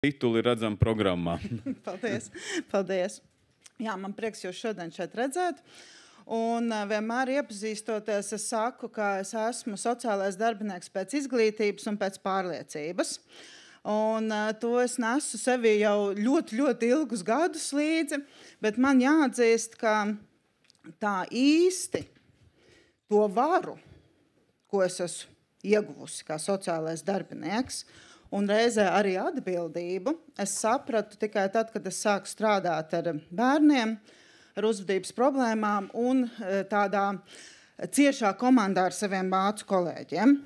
Tituli redzam programmā. Paldies. Jā, man prieks jūs šodien šeit redzēt. Un vienmēr iepazīstoties, es saku, ka es esmu sociālais darbinieks pēc izglītības un pēc pārliecības. Un to es nesu sevi jau ļoti ilgus gadus līdzi, bet man jāatzīst, ka tā īsti to varu, ko es esmu ieguvusi kā sociālais darbinieks, un reizē arī atbildību, es sapratu tikai tad, kad es sāku strādāt ar bērniem, ar uzvedības problēmām un tādā ciešā komandā ar saviem vācu kolēģiem.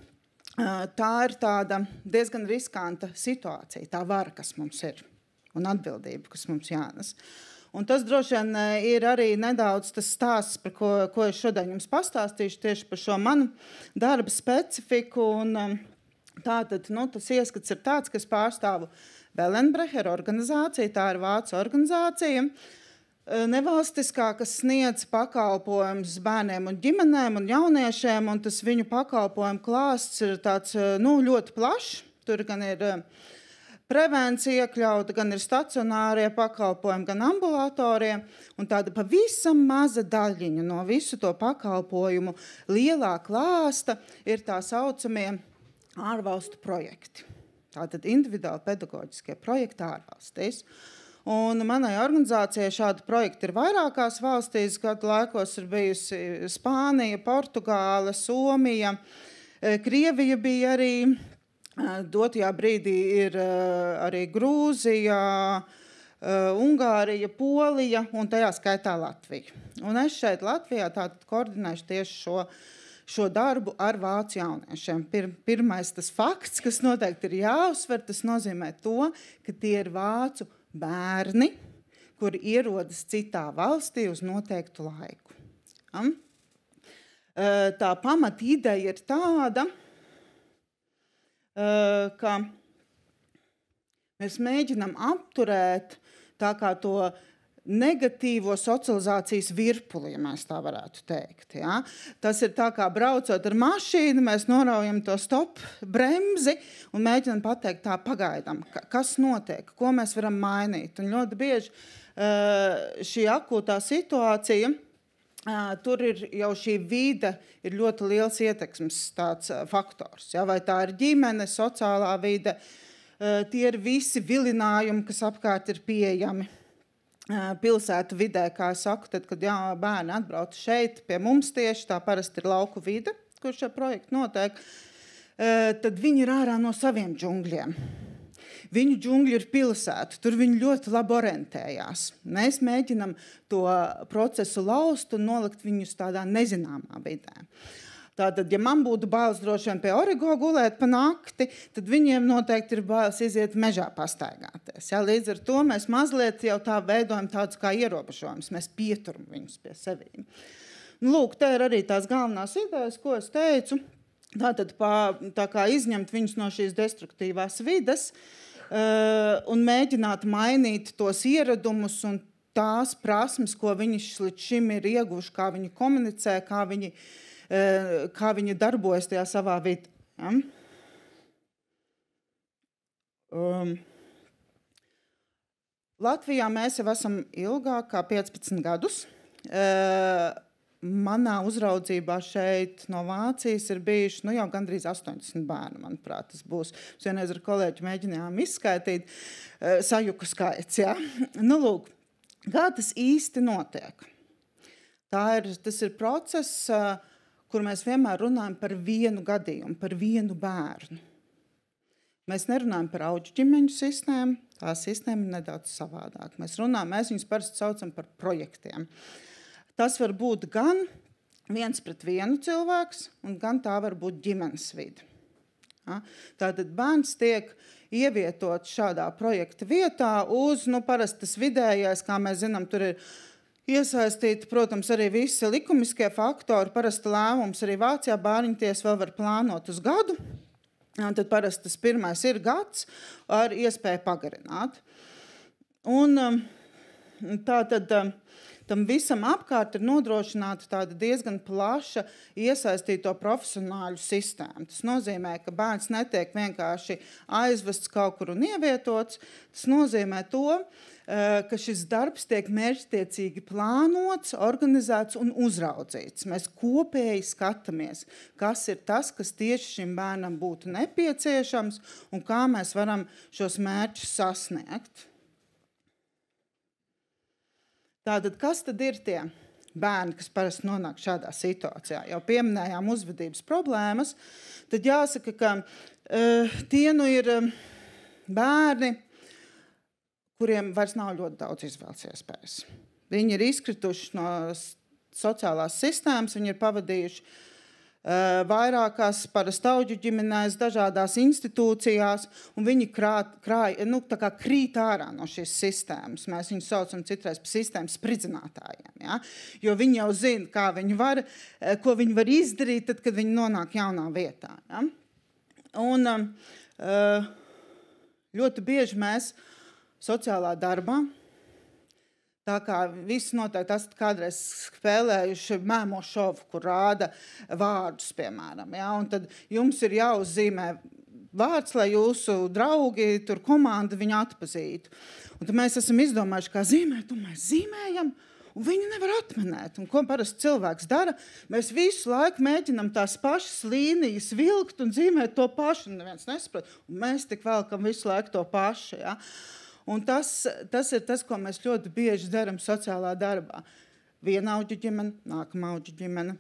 Tā ir tāda diezgan riskanta situācija, tā vara, kas mums ir, un atbildība, kas mums jānes. Un tas droši vien ir arī nedaudz tas stāsts, par ko es šodien jums pastāstīšu tieši par šo manu darba specifiku. Un tātad, tas ieskats ir tāds, ka es pārstāvu Wellenbrecher organizāciju, tā ir vācu organizācija, nevalstiskā, kas sniedz pakalpojumus bērniem un ģimenēm un jauniešiem, un tas viņu pakalpojumu klāsts ir tāds, ļoti plašs. Tur gan ir prevencija iekļauta, gan ir stacionārie pakalpojumi, gan ambulatorie, un tāda pavisam maza daļiņa no visu to pakalpojumu lielā klāsta ir tā saucamie ārvalstu projekti. Tātad individuāli pedagoģiskie projekti ārvalstīs. Un manai organizācijai šādi projekti ir vairākās valstīs. Gadu laikos ir bijusi Spānija, Portugāle, Somija, Krievija bija arī. Dotajā brīdī ir arī Grūzija, Ungārija, Polija un tajā skaitā Latvija. Un es šeit Latvijā tātad koordinēšu tieši šo darbu ar vācu jauniešiem. Pirmais tas fakts, kas noteikti ir jāuzsver, tas nozīmē to, ka tie ir vācu bērni, kuri ierodas citā valstī uz noteiktu laiku. Tā pamata ideja ir tāda, ka mēs mēģinam apturēt tā kā to negatīvo socializācijas virpuli, ja mēs tā varētu teikt. Ja? Tas ir tā kā braucot ar mašīnu, mēs noraujam to stop bremzi un mēģinam pateikt tā pagaidām, kas notiek, ko mēs varam mainīt. Un ļoti bieži šī akūtā situācija, tur ir jau šī vide ir ļoti liels ietekmes tāds faktors. Ja? Vai tā ir ģimene, sociālā vide, tie ir visi vilinājumi, kas apkārt ir pieejami. Pilsētu vidē, kā es saku, tad, kad bērni atbrauc šeit pie mums tieši, tā parasti ir lauku vide, kur šie projekti notiek, tad viņi ir ārā no saviem džungļiem. Viņu džungļi ir pilsēta, tur viņi ļoti labi orientējās. Mēs mēģinam to procesu laust un nolikt viņus tādā nezināmā vidē. Tātad, ja man būtu bailes droši vien pie Origo gulēt pa nakti, tad viņiem noteikti ir bailes iziet mežā pastaigāties. Ja? Līdz ar to mēs mazliet jau tā veidojam tādus kā ierobežojumus, mēs pieturam viņus pie sevīm. Lūk, te ir arī tās galvenās idejas, ko es teicu. Tātad tā kā izņemt viņus no šīs destruktīvās vides un mēģināt mainīt tos ieradumus un tās prasmes, ko viņi līdz šim ir ieguvuši, kā viņi komunicē, kā viņi darbojas tajā savā vidē. Ja? Latvijā mēs jau esam ilgāk kā 15 gadus. Manā uzraudzībā šeit no Vācijas ir bijuši jau gandrīz 80 bērni, manuprāt, tas būs. Mēs vienreiz ar kolēģi mēģinājām izskaitīt sajuku skaits. Ja? Lūk, kā tas īsti notiek? Tas ir process, kur mēs vienmēr runājam par vienu gadījumu, par vienu bērnu. Mēs nerunājam par auģu ģimeņu sistēmu, tā sistēma ir nedaudz savādāk. Mēs viņus parasti saucam par projektiem. Tas var būt gan viens pret vienu cilvēks, un gan tā var būt ģimenes vide. Ja? Tātad bērns tiek ievietots šādā projekta vietā uz, parasti tas vidējais, kā mēs zinām, tur ir iesaistīti, protams, arī visi likumiskie faktori. Parasti lēmums arī Vācijā bērniņtiesa vēl var plānot uz gadu. Un tad parasti tas pirmais ir gads ar iespēju pagarināt. Un tā tad tam visam apkārt ir nodrošināta tāda diezgan plaša iesaistīto profesionāļu sistēma. Tas nozīmē, ka bērns netiek vienkārši aizvests kaut kur un ievietots. Tas nozīmē to, ka šis darbs tiek mērķtiecīgi plānots, organizēts un uzraudzīts. Mēs kopēji skatāmies, kas ir tas, kas tieši šim bērnam būtu nepieciešams un kā mēs varam šos mērķus sasniegt. Tātad, kas tad ir tie bērni, kas parasti nonāk šādā situācijā? Jau pieminējām uzvedības problēmas, tad jāsaka, ka tie ir bērni, kuriem vairs nav ļoti daudz izvēles iespējas. Viņi ir izkrituši no sociālās sistēmas, viņi ir pavadījuši vairākās parasti auģu ģimenēs, dažādās institūcijās, un viņi krīt ārā no šīs sistēmas. Mēs viņus saucam citreiz par sistēmas spridzinātājiem, ja? Jo viņi jau zina, kā viņi var, ko viņi var izdarīt, tad, kad viņi nonāk jaunā vietā. Ja? Un ļoti bieži mēs sociālā darbā, tā kā visi noteikti esat kādreiz spēlējuši mēmo šovu, kur rāda vārdus, piemēram. Ja? Un tad jums ir jāuzzīmē vārds, lai jūsu draugi, tur komanda viņu atpazītu. Un tad mēs esam izdomājuši, kā zīmēt, un mēs zīmējam, un viņi nevar atminēt. Un ko parasti cilvēks dara? Mēs visu laiku mēģinam tās pašas līnijas vilkt un zīmēt to pašu, un neviens nesaprot. Un mēs tik velkam visu laiku to pašu, ja? Un tas ir tas, ko mēs ļoti bieži darām sociālā darbā. Viena auģu ģimene, nākamā auģu ģimene,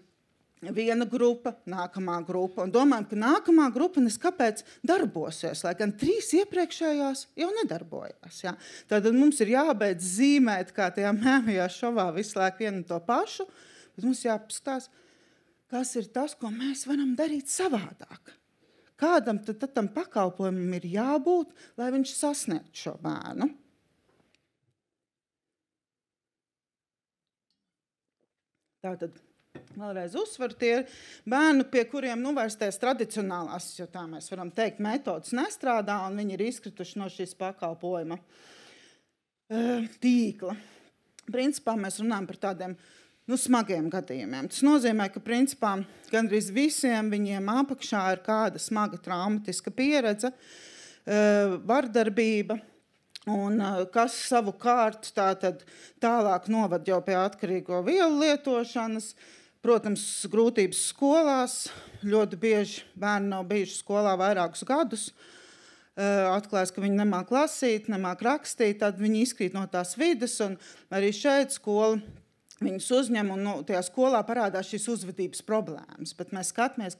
viena grupa, nākamā grupa. Un domājam, ka nākamā grupa neskapēc darbosies, lai gan 3 iepriekšējās jau nedarbojās. Ja? Tātad mums ir jābeidz zīmēt, kā tajā mēmajā šovā visu laiku vienu to pašu, bet mums jāpaskatās, kas ir tas, ko mēs varam darīt savādāk. Kādam tad tam pakalpojumam ir jābūt, lai viņš sasniegtu šo bērnu? Tātad, vēlreiz uzsver, tie ir bērni, pie kuriem vairs tās tradicionālās, jo tā mēs varam teikt, metodas nestrādā, un viņi ir izkrituši no šīs pakalpojuma tīkla. Principā mēs runājam par tādiem smagiem gadījumiem. Tas nozīmē, ka principā gandrīz visiem viņiem apakšā ir kāda smaga traumatiska pieredze, vardarbība, un kas savukārt tālāk novad jau pie atkarīgo vielu lietošanas. Protams, grūtības skolās, ļoti bieži bērni nav bijuši skolā vairākus gadus, atklājas, ka viņi nemāk lasīt, nemāk rakstīt, tad viņi izkrīt no tās vides, un arī šeit skola viņus uzņem, un tajā skolā parādās šīs uzvedības problēmas. Bet mēs skatāmies,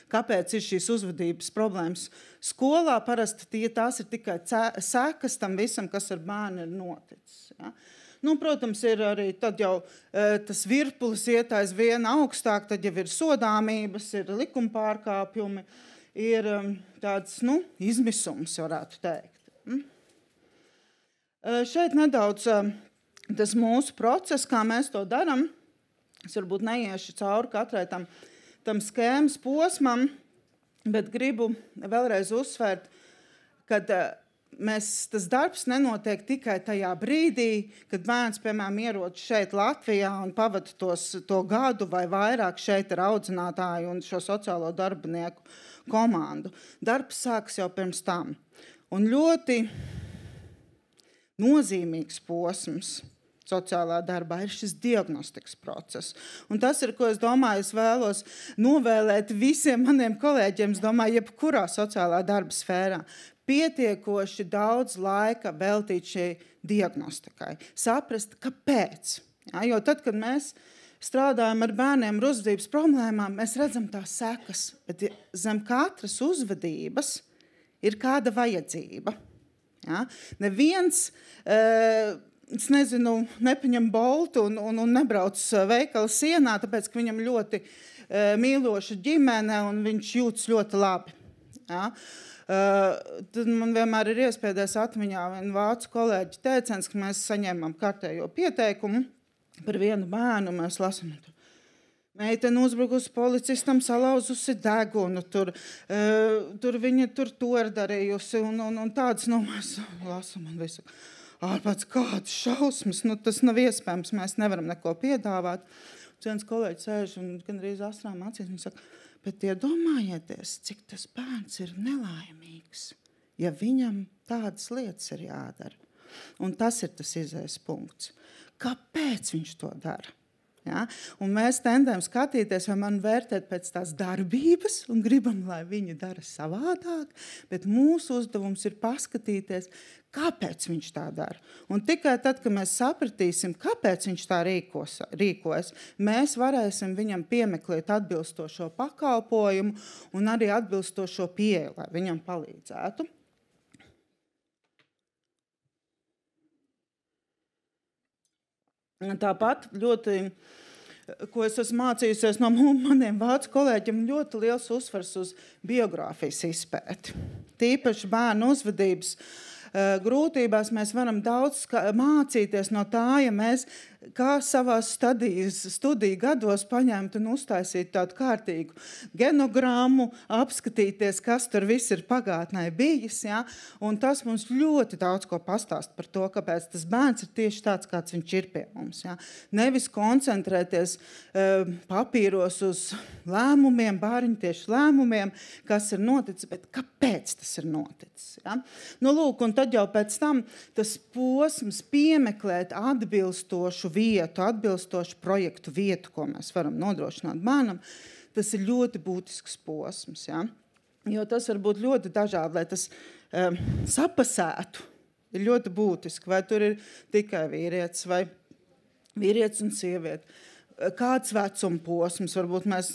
kāpēc ir šīs uzvedības problēmas skolā. Parasti tās ir tikai sekas tam visam, kas ar bērnu ir noticis. Ja? Protams, ir arī tad jau tas virpulis iet aizvien augstāk, tad jau ir sodāmības, ir likumpārkāpjumi, ir tāds, izmisums, varētu teikt. Šeit nedaudz tas mūsu process, kā mēs to daram, es varbūt neiešu cauri katrai tam skēmas posmam, bet gribu vēlreiz uzsvērt, ka tas darbs nenotiek tikai tajā brīdī, kad bērns, piemēram, ierodas šeit Latvijā un pavada to gadu vai vairāk šeit ar audzinātāju un šo sociālo darbinieku komandu. Darbs sāks jau pirms tam. Un ļoti nozīmīgs posms sociālā darbā ir šis diagnostikas process. Un tas ir, ko es domāju, es vēlos novēlēt visiem maniem kolēģiem, es domāju, jebkurā sociālā darba sfērā. Pietiekoši daudz laika veltīt šai diagnostikai. Saprast, kāpēc. Ja, jo tad, kad mēs strādājam ar bērniem ar uzvedības problēmām, mēs redzam tās sekas, bet zem katras uzvedības ir kāda vajadzība. Ja? Neviens es nezinu, nepaņem boltu un nebrauc veikala sienā, tāpēc, ka viņam ļoti mīloša ģimene un viņš jūtas ļoti labi. Ja? Tad man vienmēr ir iespēdēs atmiņā viena vācu kolēģi teiciens, ka mēs saņēmām kārtējo pieteikumu par vienu bērnu, mēs lasam, meitene uzbrukusi policistam, salauzusi degunu, tur viņa to ir darījusi un tādas, mēs lasam un visu. ārpēc kādas šausmas, tas nav iespējams, mēs nevaram neko piedāvāt. Viens kolēģis sēž un gan arī astrām acīs, un saka, bet iedomājieties, cik tas bērns ir nelaimīgs, ja viņam tādas lietas ir jādara. Un tas ir tas izējas punkts. Kāpēc viņš to dara? Ja? Un mēs tendējam skatīties, vai man vērtēt pēc tās darbības un gribam, lai viņi dara savādāk, bet mūsu uzdevums ir paskatīties, kāpēc viņš tā dara. Un tikai tad, kad mēs sapratīsim, kāpēc viņš tā rīkojas, mēs varēsim viņam piemeklēt atbilstošo pakalpojumu un arī atbilstošo pieeju, lai viņam palīdzētu. Tāpat ļoti, ko es esmu mācījusies no maniem vācu kolēģiem, ļoti liels uzsvars uz biogrāfijas izpēti. Tīpaši bērnu uzvedības grūtībās mēs varam daudz mācīties no tā, ja mēs kā savās studiju gados paņemt un uztaisīt tādu kārtīgu genogrammu, apskatīties, kas tur viss ir pagātnē bijis. Ja? Un tas mums ļoti daudz ko pastāst par to, kāpēc tas bērns ir tieši tāds, kāds viņš ir pie mums. Ja? Nevis koncentrēties papīros uz lēmumiem, bāriņtiešu lēmumiem, kas ir noticis, bet kāpēc tas ir noticis. Ja? Lūk, un tad jau pēc tam tas posms piemeklēt atbilstošu vietu, atbilstošu projektu vietu, ko mēs varam nodrošināt bērnam, tas ir ļoti būtisks posms. Ja? Jo tas var būt ļoti dažādi, lai tas sapasētu, ir ļoti būtiski, vai tur ir tikai vīrietis vai vīrietis un sieviete. Kāds vecuma posms, varbūt mēs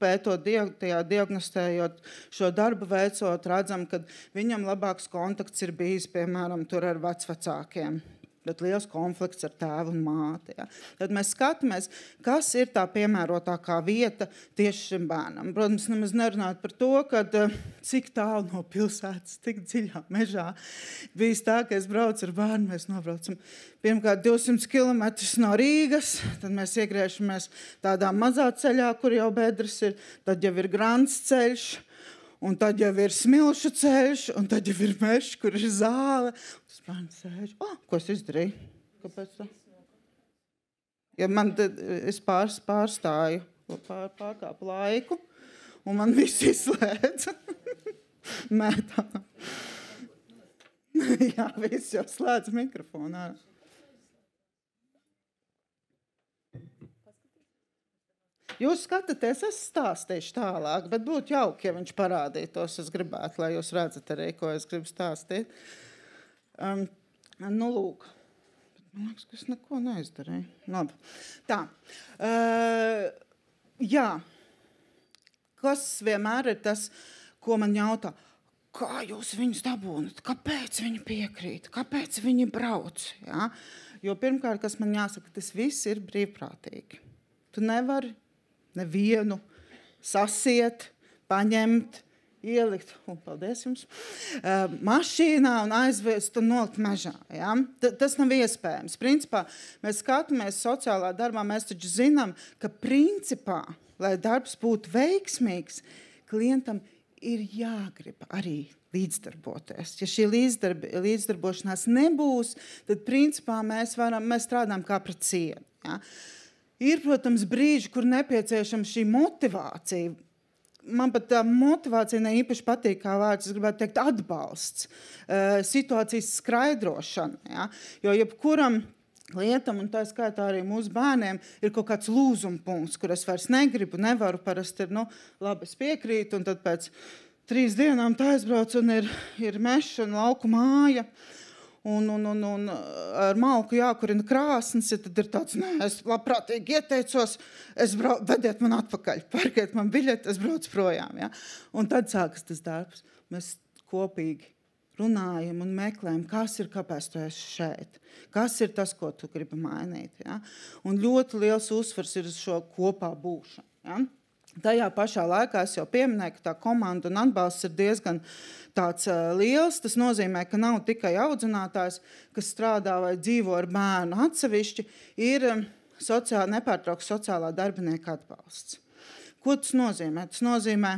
pētot, diagnostējot šo darbu veicot, redzam, ka viņam labāks kontakts ir bijis, piemēram, tur ar vecvecākiem, bet liels konflikts ar tēvu un māti. Ja. Tad mēs skatāmies, kas ir tā piemērotākā vieta tieši šim bērnam. Protams, nemaz nerunāt par to, kad cik tālu no pilsētas, tik dziļā mežā. Bijis tā, ka es braucu ar bērnu, mēs nobraucam pirmkārt 200 km no Rīgas, tad mēs iegriežamies tādā mazā ceļā, kur jau bedres ir, tad jau ir Grants ceļš, un tad jau ir Smilšu ceļš, un tad jau ir mežs, kur ir zāle. Tas bērns sēž. Ko es izdarīju? Kāpēc tā? Ja es pārstāju, pārkāpu laiku, un man viss izslēdz. Mētā. Jā, viss jau slēdz mikrofonā. Jūs skatāties, es stāstīšu tālāk, bet būtu jauki, ja viņš parādītos. Es gribētu, lai jūs redzat arī, ko es gribu stāstīt. Lūk. Man liekas, ka es neko neizdarīju. Labi. Tā. Jā. Kas vienmēr ir tas, ko man jautā? Kā jūs viņus dabūnat? Kāpēc viņi piekrīt? Kāpēc viņi brauc? Ja? Jo pirmkārt, kas man jāsaka, tas viss ir brīvprātīgi. Tu nevari nevienu sasiet, paņemt, ielikt, un paldies jums, mašīnā un aizvest un nolikt mežā. Ja? Tas nav iespējams. Principā, mēs skatāmies sociālā darbā, mēs taču zinām, ka principā, lai darbs būtu veiksmīgs, klientam ir jāgrib arī līdzdarboties. Ja šī līdzdarbošanās nebūs, tad principā mēs strādājam kā pret sienu. Ja? Ir, protams, brīži, kur nepieciešama šī motivācija. Man pat tā motivācija ne īpaši patīk kā vārds, es gribētu teikt atbalsts, situācijas skaidrošana. Ja? Jo jebkuram lietam, un tā skaitā arī mūsu bērniem, ir kaut kāds lūzuma punkts, kur es vairs negribu, nevaru, parasti ir, labi, es piekrītu, un tad pēc 3 dienām tā aizbrauc, un ir mežs un lauku māja, un ar malku jākurina krāsnes, ja tad ir tāds, es labprātīgi ieteicos, vediet man atpakaļ, pērkiet man biļeti, es braucu projām. Ja? Un tad sākas tas darbs. Mēs kopīgi runājam un meklējam, kāpēc tu esi šeit, kas ir tas, ko tu gribi mainīt. Ja? Un ļoti liels uzsvars ir uz šo kopā būšanu. Ja? Tajā pašā laikā es jau pieminēju, ka tā komanda un atbalsts ir diezgan tāds liels. Tas nozīmē, ka nav tikai audzinātājs, kas strādā vai dzīvo ar bērnu atsevišķi, ir nepārtraukts sociālā darbinieka atbalsts. Ko tas nozīmē? Tas nozīmē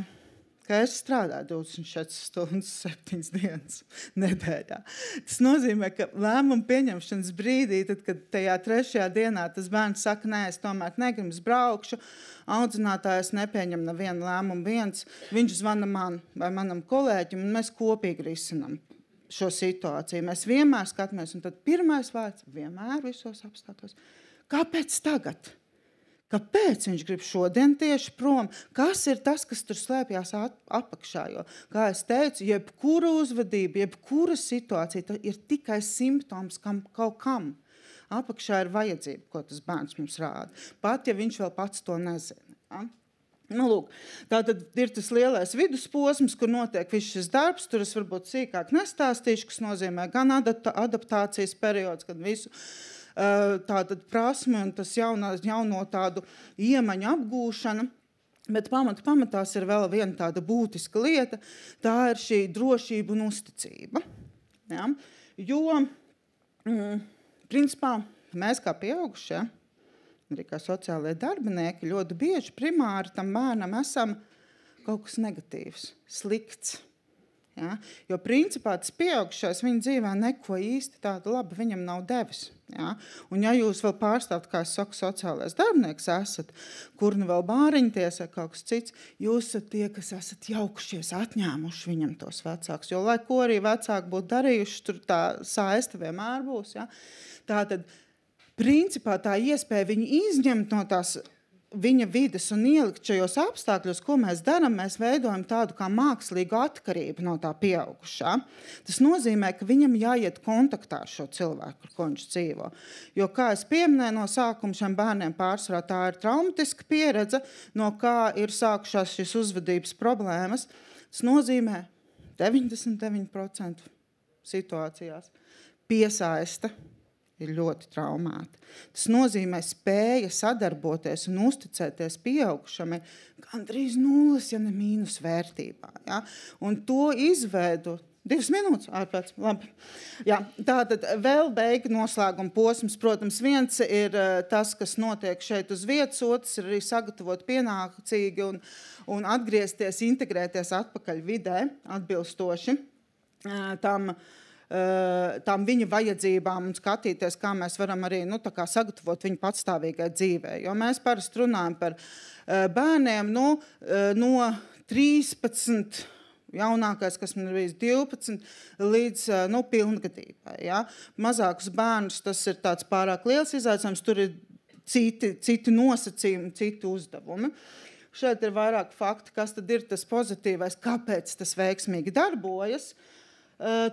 ka es strādāju 24 stundas, 7 dienas nedēļā. Tas nozīmē, ka lēmumu pieņemšanas brīdī, tad, kad tajā 3. dienā tas bērns saka, nē, es tomēr negribu, es braukšu, audzinātājs nepieņem nevienu lēmumu viens, viņš zvana man vai manam kolēģim, un mēs kopīgi risinam šo situāciju. Mēs vienmēr skatāmies, un tad pirmais vārds vienmēr visos apstātos. Kāpēc tagad? Kāpēc viņš grib šodien tieši prom? Kas ir tas, kas tur slēpjās apakšā? Jo, kā es teicu, jebkura uzvedība, jebkura situācija ir tikai simptoms kaut kam. Apakšā ir vajadzība, ko tas bērns mums rāda. Pat, ja viņš vēl pats to nezina. Ja? Nu, lūk, tātad ir tas lielais vidusposms, kur notiek viss šis darbs. Tur es varbūt sīkāk nestāstīšu, kas nozīmē gan adaptācijas periods, kad visu tātad prasme un tas jauno tādu iemaņu apgūšana. Bet pamatās ir vēl viena tāda būtiska lieta, tā ir šī drošība un uzticība. Ja? Jo, principā, mēs kā pieaugušie, arī kā sociālie darbinieki, ļoti bieži primāri tam bērnam esam kaut kas negatīvs, slikts. Ja? Jo principā tas pieaugušais viņa dzīvē neko īsti tādu labu viņam nav devis. Ja? Un ja jūs vēl pārstāvat, kā es saku, sociālais darbinieks esat, kur nu vēl bāriņtiesā kaut kas cits, jūs esat tie, kas esat jaukušies, atņēmuši viņam tos vecākus. Jo, lai ko arī vecāki būtu darījuši, tur tā saiste vienmēr būs. Ja? Tātad, principā tā iespēja viņu izņemt no tās viņa vides un ielikt šajos apstākļos, ko mēs darām, mēs veidojam tādu kā mākslīgu atkarību no tā pieaugušā. Tas nozīmē, ka viņam jāiet kontaktā ar šo cilvēku, ar ko viņš dzīvo. Jo, kā es pieminēju no sākuma, šiem bērniem pārsvarā tā ir traumatiska pieredze, no kā ir sākušās šīs uzvedības problēmas. Tas nozīmē 99% situācijās piesaista ir ļoti traumēti. Tas nozīmē spēja sadarboties un uzticēties pieaugušam ir gandrīz nulles, ja ne mīnus vērtībā. Ja? Un to izveidu 2 minūtes ārpēc. Labi. Jā, tātad vēl beigu noslēguma posms. Protams, viens ir tas, kas notiek šeit uz vietas, otrs ir arī sagatavot pienācīgi un atgriezties, integrēties atpakaļ vidē atbilstoši tām viņa vajadzībām un skatīties, kā mēs varam arī tā kā sagatavot viņu patstāvīgai dzīvē. Jo mēs parasti runājam par bērniem no 13, jaunākais, kas man ir bijis 12, līdz pilngadībai. Ja? Mazākus bērnus tas ir tāds pārāk liels izaicinājums, tur ir citi nosacījumi, citi uzdevumi. Šeit ir vairāk fakti, kas tad ir tas pozitīvais, kāpēc tas veiksmīgi darbojas.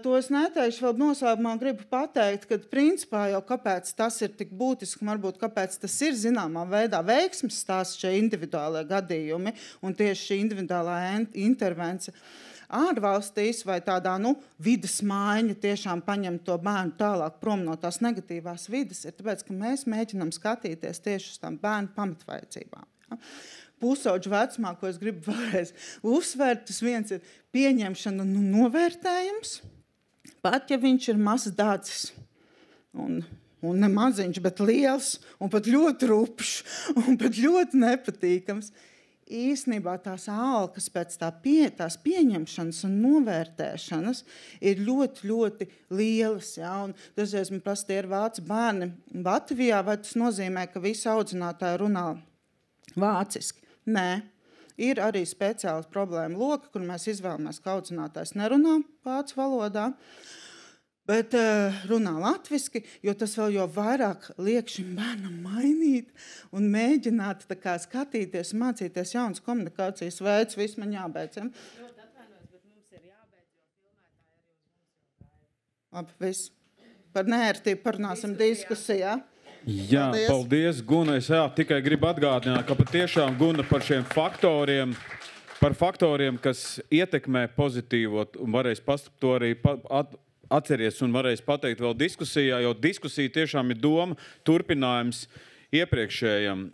To es neteikšu, vēl noslēgumā gribu pateikt, ka principā jau kāpēc tas ir tik būtiski, varbūt kāpēc tas ir zināmā veidā veiksmes stāsts šie individuālie gadījumi un tieši šī individuālā intervence ārvalstīs vai tādā vides maiņa tiešām paņem to bērnu tālāk prom no tās negatīvās vides, ir tāpēc, ka mēs mēģinām skatīties tieši uz tām bērnu pamatvajadzībām. Ja? Pusauģu vecumā, ko es gribu vēlreiz uzsvērt, tas viens ir pieņemšana un novērtējums, pat ja viņš ir mazs dācis un ne maziņš, bet liels un pat ļoti rupšs un pat ļoti nepatīkams. Īsnībā tās alkas pēc tās pieņemšanas un novērtēšanas ir ļoti, ļoti lielas. Ja? Un dažreiz man prasa, tie ir vācu bērni Latvijā, vai tas nozīmē, ka visi audzinātāji runā vāciski? Nē, ir arī speciāls problēma loka, kur mēs izvēlamies, ka audzinātājs nerunā vācu valodā, bet runā latviski, jo tas vēl jau vairāk liek šim bērnam mainīt un mēģināt tā kā skatīties un mācīties jaunas komunikācijas veids. Viss man jābeidz. Ja? Ļoti atvainojos, bet mums ir jābeidz, jo filmētāji arī uz mums jau gāja. Labi, viss. Par nērtību parunāsim diskusijā. Jā, paldies, Guna. Es tikai gribu atgādināt, ka patiešām Guna par šiem faktoriem, kas ietekmē pozitīvo, un varēs to arī atceries un varēs pateikt vēl diskusijā, jo diskusija tiešām ir doma turpinājums iepriekšējam.